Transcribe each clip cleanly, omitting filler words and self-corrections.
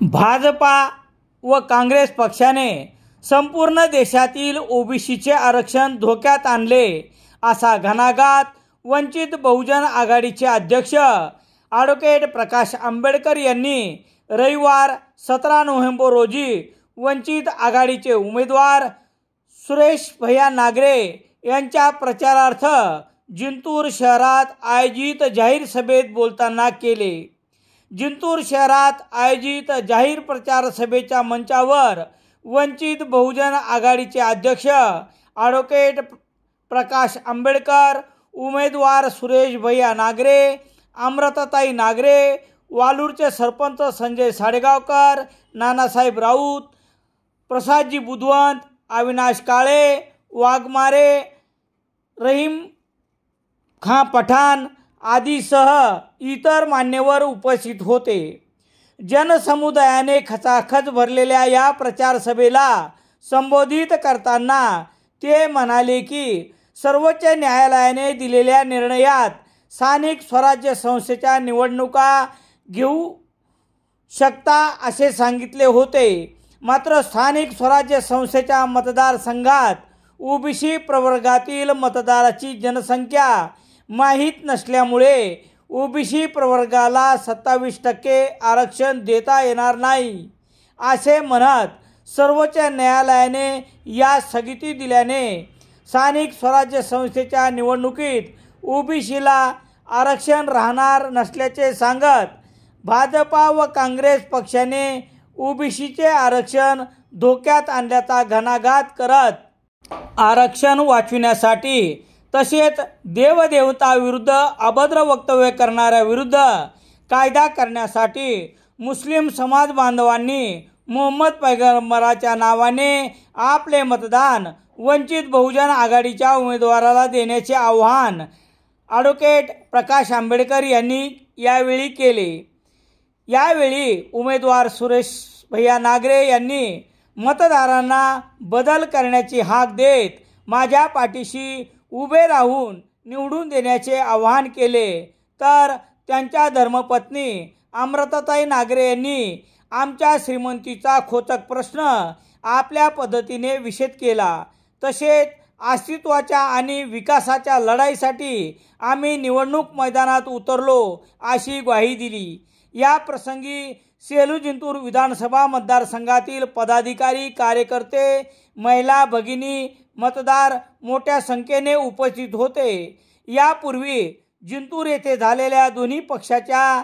भाजपा व काँग्रेस पक्षाने संपूर्ण देशातील ओबीसीचे आरक्षण धोक्यात आणले असा घणाघात वंचित बहुजन आघाडीचे अध्यक्ष ॲडव्होकेट प्रकाश आंबेडकर यांनी रविवार 17 नोव्हेंबर रोजी वंचित आघाडीचे उमेदवार सुरेश भैया नागरे यांच्या प्रचारार्थ जिंतूर शहरात आयोजित जाहीर सभेत बोलताना केले। जिंतूर शहरात आयोजित जाहीर प्रचार सभेच्या मंचावर वंचित बहुजन आघाडीचे अध्यक्ष ॲडव्होकेट प्रकाश आंबेडकर, उमेदवार सुरेश भैया नागरे, अमृताताई नागरे, वालूरचे सरपंच संजय साडेगावकर, नानासाहेब राऊत, प्रसादजी बुधवंत, अविनाश काळे, वाघमारे, रहीम खां पठाण आदीसह इतर मान्यवर उपस्थित होते। जनसमुदायाने खचाखच भरलेल्या या प्रचार सभेला संबोधित करताना ते म्हणाले की सर्वोच्च न्यायालयाने दिलेल्या निर्णयात स्थानिक स्वराज्य संस्थेच्या निवडणुका घेऊ शकता असे सांगितले होते। मात्र स्थानिक स्वराज्य संस्थेच्या मतदारसंघात ओबीसी प्रवर्गातील मतदाराची जनसंख्या माहीत नसल्यामुळे ओबीसी प्रवर्गाला 27% आरक्षण देता येणार नाही असे म्हणत सर्वोच्च न्यायालयाने या स्थगिती दिल्याने स्थानिक स्वराज्य संस्थेच्या निवडणुकीत ओबीसीला आरक्षण राहणार नसल्याचे सांगत भाजपा व काँग्रेस पक्षाने ओबीसीचे आरक्षण धोक्यात आणल्याचा घणाघात करत आरक्षण वाचविण्यासाठी तसेच देवदेवताविरुद्ध अभद्र वक्तव्य करणाऱ्याविरुद्ध कायदा करण्यासाठी मुस्लिम समाज बांधवांनी मोहम्मद पैगंबराच्या नावाने आपले मतदान वंचित बहुजन आघाडीच्या उमेदवाराला देण्याचे आवाहन ॲडव्होकेट प्रकाश आंबेडकर यांनी यावेळी केले। यावेळी उमेदवार सुरेश भैया नागरे यांनी मतदारांना बदल करण्याची हाक देत माझ्या पाठीशी उभे राहून निवडून देण्याचे आवाहन केले, तर त्यांच्या धर्मपत्नी अमृताताई नागरे यांनी आमच्या श्रीमंतीचा खोचक प्रश्न आपल्या पद्धतीने विशद केला। तसेच अस्तित्वाच्या आणि विकासाच्या लढाईसाठी आम्ही निवडणूक मैदानात उतरलो अशी ग्वाही दिली। या प्रसंगी सेलू जिंतूर विधानसभा मतदारसंघातील पदाधिकारी, कार्यकर्ते, महिला भगिनी, मतदार मोठ्या संख्येने उपस्थित होते। यापूर्वी जिंतूर येथे झालेल्या दोन्ही पक्षाच्या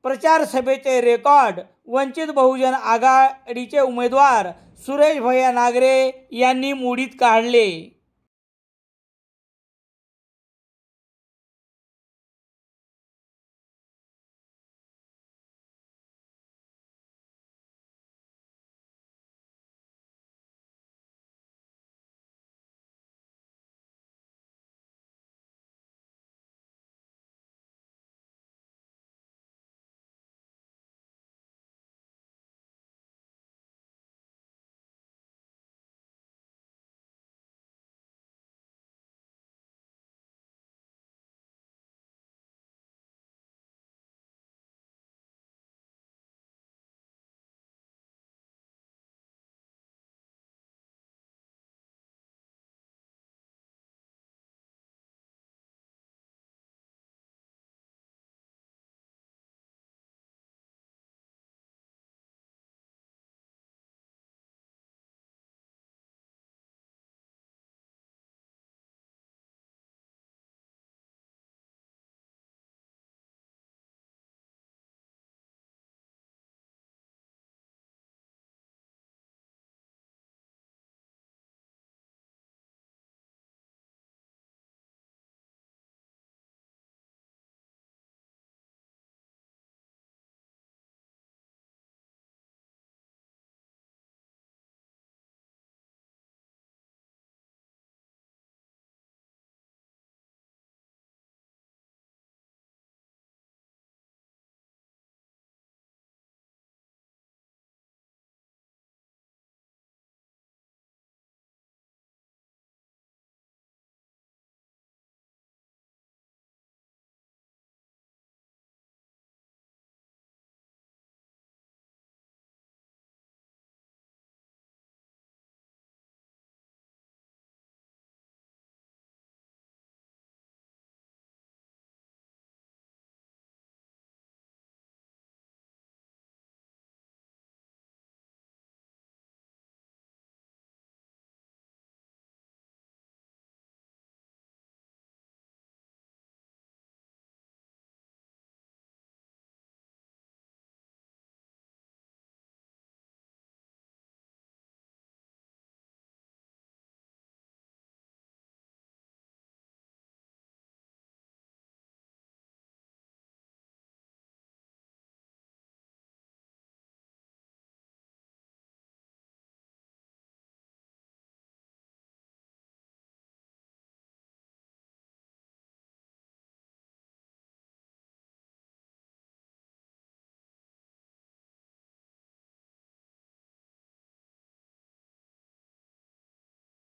प्रचार सभेचे रेकॉर्ड वंचित बहुजन आघाडीचे उमेदवार सुरेश भैया नागरे यांनी मोडीत काढले।